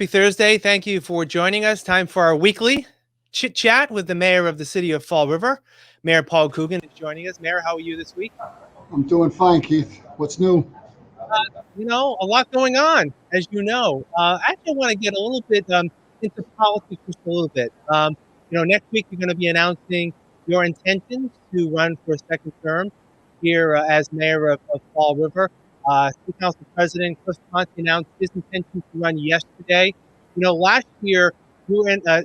Happy Thursday. Thank you for joining us. Time for our weekly chit chat with the mayor of the city of Fall River. Mayor Paul Coogan is joining us. Mayor, how are you this week? I'm doing fine, Keith. What's new? A lot going on, as you know. I actually want to get a little bit into politics just a little bit. Next week you're going to be announcing your intentions to run for a second term here as mayor of Fall River. City Council President Cliff Conte announced his intention to run yesterday. Last year, you were in, 2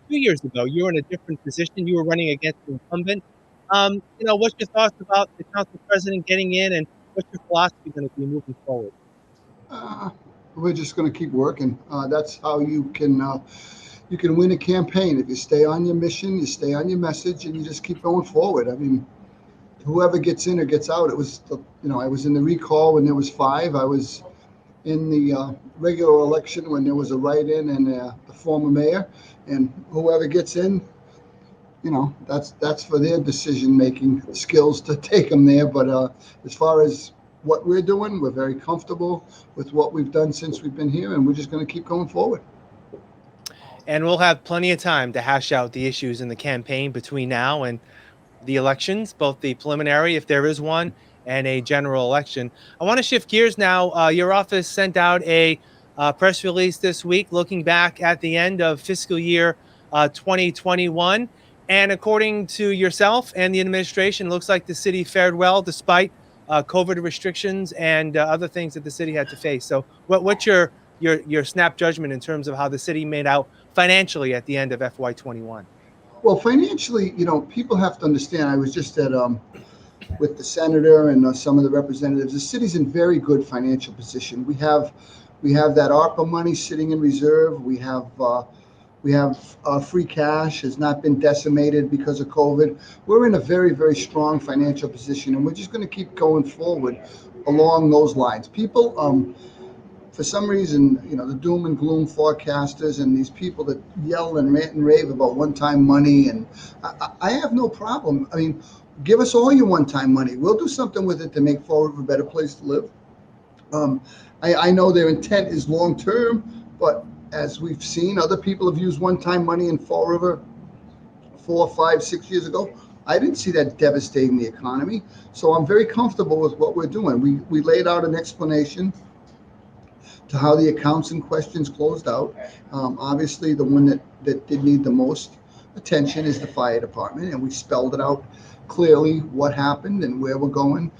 years ago, you were in a different position. You were running against the incumbent. What's your thoughts about the council president getting in, and what's your philosophy going to be moving forward? We're just going to keep working. That's how you can win a campaign. If you stay on your mission, you stay on your message, and you just keep going forward. I mean, whoever gets in or gets out, I was in the recall when there was 5. I was in the regular election when there was a write-in and the former mayor, and whoever gets in, that's for their decision-making skills to take them there. But as far as what we're doing, we're very comfortable with what we've done since we've been here, and we're just going to keep going forward. And we'll have plenty of time to hash out the issues in the campaign between now and the elections, both the preliminary, if there is one, and a general election. I want to shift gears now. Your office sent out a press release this week looking back at the end of fiscal year 2021. And according to yourself and the administration, it looks like the city fared well despite COVID restrictions and other things that the city had to face. So what's your snap judgment in terms of how the city made out financially at the end of FY21? Well, financially, people have to understand. I was just at with the senator and some of the representatives. The city's in very good financial position. We have that ARPA money sitting in reserve. We have free cash has not been decimated because of COVID. We're in a very, very strong financial position, and we're just going to keep going forward along those lines. People, for some reason, the doom and gloom forecasters and these people that yell and rant and rave about one-time money, and I have no problem. I mean, give us all your one-time money. We'll do something with it to make Fall River a better place to live. I know their intent is long-term, but as we've seen, other people have used one-time money in Fall River 4, 5, 6 years ago. I didn't see that devastating the economy. So I'm very comfortable with what we're doing. We laid out an explanation to how the accounts and questions closed out. Obviously, the one that did need the most attention is the fire department, and we spelled it out clearly what happened and where we're going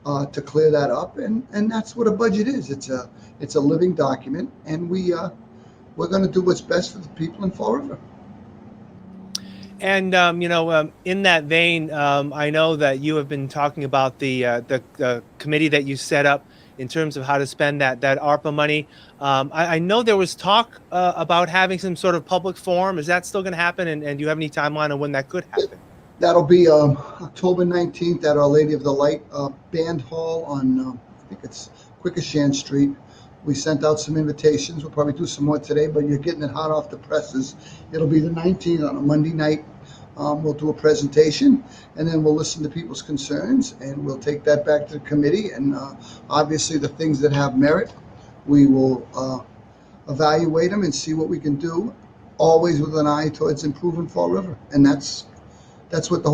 to clear that up. And that's what a budget is. It's a living document, and we're going to do what's best for the people in Fall River. And in that vein, I know that you have been talking about the committee that you set up in terms of how to spend that ARPA money. I know there was talk about having some sort of public forum. Is that still going to happen? And do you have any timeline on when that could happen? That'll be October 19th at Our Lady of the Light Band Hall on, I think it's Quikasham Street. We sent out some invitations. We'll probably do some more today, but you're getting it hot off the presses. It'll be the 19th on a Monday night. We'll do a presentation, and then we'll listen to people's concerns, and we'll take that back to the committee. And obviously the things that have merit, we will evaluate them and see what we can do, always with an eye towards improving Fall River. And that's what the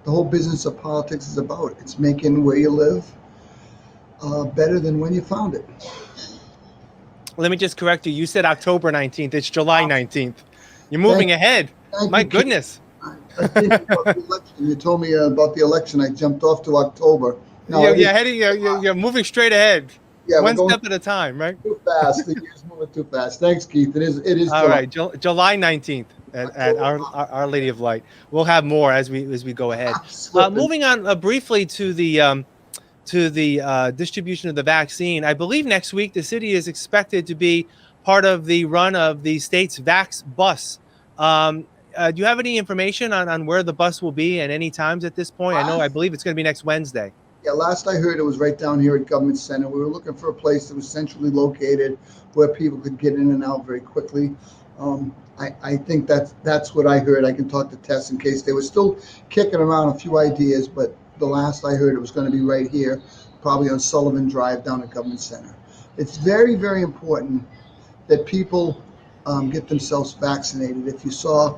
whole business of politics is about. It's making where you live better than when you found it. Let me just correct you. You said October 19th. It's July 19th. You're moving ahead. My goodness. I think about the election. You told me about the election. I jumped off to October. No, you're moving straight ahead. Yeah, one step at a time, right? Too fast. The year's moving too fast. Thanks, Keith. It is. All right, July 19th at Our Lady of Light. We'll have more as we go ahead. Moving on briefly to the distribution of the vaccine. I believe next week the city is expected to be part of the run of the state's Vax bus. Do you have any information on where the bus will be at any times at this point? I believe it's going to be next Wednesday. Yeah, last I heard it was right down here at Government Center. We were looking for a place that was centrally located where people could get in and out very quickly. I think that's what I heard. I can talk to Tess in case they were still kicking around a few ideas, but the last I heard it was going to be right here, probably on Sullivan Drive down at Government Center. It's very, very important that people get themselves vaccinated. If you saw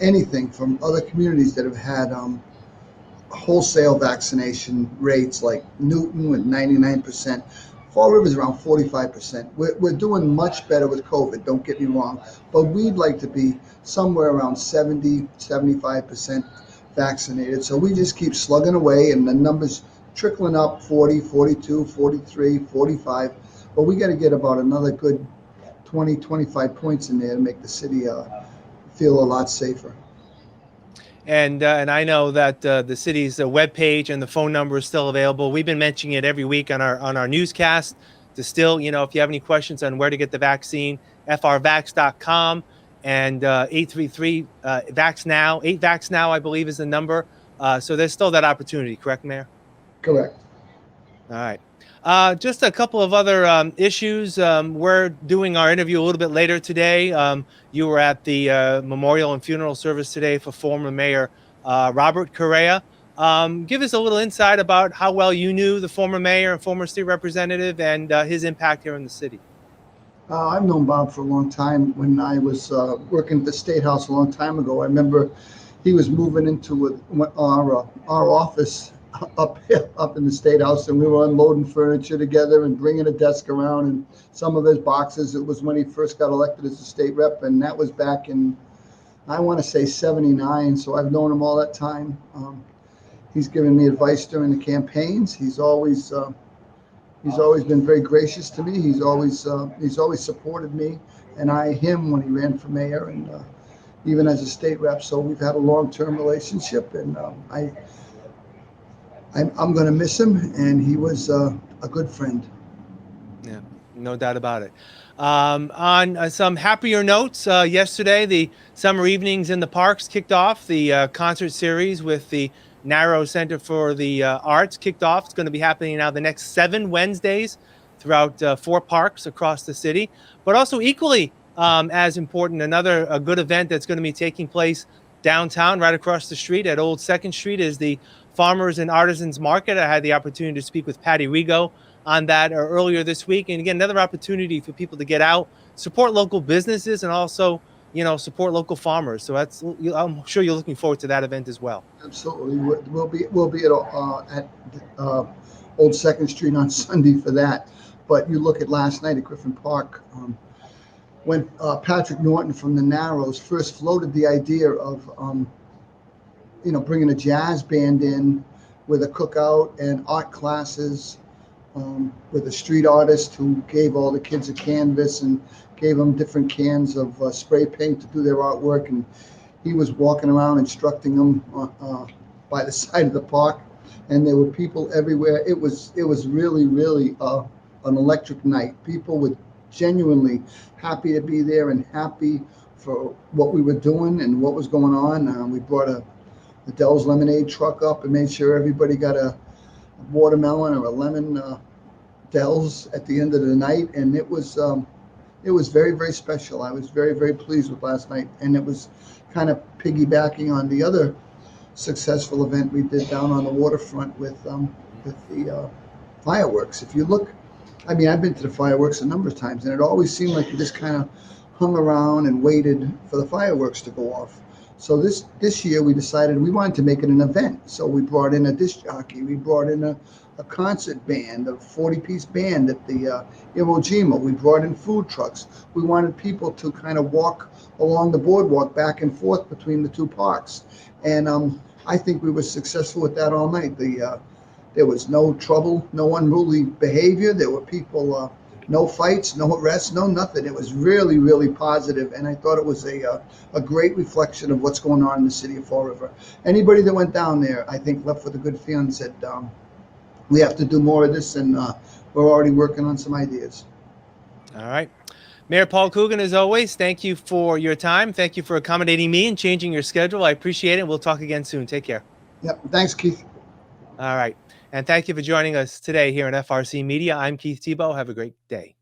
anything from other communities that have had wholesale vaccination rates like Newton with 99%. Fall River's around 45%. We're doing much better with COVID, don't get me wrong, but we'd like to be somewhere around 70, 75% vaccinated. So we just keep slugging away and the numbers trickling up 40, 42, 43, 45. But we got to get about another good 20, 25 points in there to make the city feel a lot safer. And I know that the city's webpage and the phone number is still available. We've been mentioning it every week on our newscast. To still, if you have any questions on where to get the vaccine, frvax.com and 833 Vax Now. 8 Vax Now, I believe, is the number. So there's still that opportunity, correct, Mayor? Correct. All right. Just a couple of other issues. We're doing our interview a little bit later today. You were at the memorial and funeral service today for former Mayor Robert Correia. Give us a little insight about how well you knew the former mayor and former state representative and his impact here in the city. I've known Bob for a long time. When I was working at the State House a long time ago, I remember he was moving into our office up in the State House, and we were unloading furniture together and bringing a desk around and some of his boxes. It was when he first got elected as a state rep, and that was back in, I want to say, 79. So I've known him all that time. He's given me advice during the campaigns. He's always been very gracious to me. He's always supported me, and him when he ran for mayor, and even as a state rep. So we've had a long-term relationship, and I'm going to miss him, and he was a good friend. Yeah, no doubt about it. On some happier notes, yesterday the Summer Evenings in the Parks kicked off. The concert series with the Narrow Center for the Arts kicked off. It's going to be happening now the next 7 Wednesdays throughout 4 parks across the city. But also equally as important, a good event that's going to be taking place downtown right across the street at Old 2nd Street is the Farmers and Artisans Market. I had the opportunity to speak with Patty Rigo on that earlier this week. And again, another opportunity for people to get out, support local businesses, and also support local farmers. So I'm sure you're looking forward to that event as well. Absolutely, we'll be at Old 2nd Street on Sunday for that. But you look at last night at Griffin Park, when Patrick Norton from the Narrows first floated the idea of bringing a jazz band in with a cookout and art classes, with a street artist who gave all the kids a canvas and gave them different cans of spray paint to do their artwork, and he was walking around instructing them by the side of the park, and there were people everywhere. It was really, really an electric night. People were genuinely happy to be there and happy for what we were doing and what was going on. We brought the Dell's lemonade truck up and made sure everybody got a watermelon or a lemon Dell's at the end of the night, and it was very, very special. I was very, very pleased with last night, and it was kind of piggybacking on the other successful event we did down on the waterfront with the fireworks. If you look, I've been to the fireworks a number of times, and it always seemed like you just kind of hung around and waited for the fireworks to go off. So this year we decided we wanted to make it an event. So we brought in a disc jockey. We brought in a concert band, a 40-piece band at the Iwo Jima. We brought in food trucks. We wanted people to kind of walk along the boardwalk back and forth between the 2 parks. And I think we were successful with that all night. There was no trouble, no unruly behavior. There were people, no fights, no arrests, no nothing. It was really, really positive, and I thought it was a great reflection of what's going on in the city of Fall River. Anybody that went down there, I think, left with a good feeling, said we have to do more of this, and we're already working on some ideas. All right. Mayor Paul Coogan, as always, thank you for your time. Thank you for accommodating me and changing your schedule. I appreciate it. We'll talk again soon. Take care. Yep. Thanks, Keith. All right. And thank you for joining us today here on FRC Media. I'm Keith Tebow. Have a great day.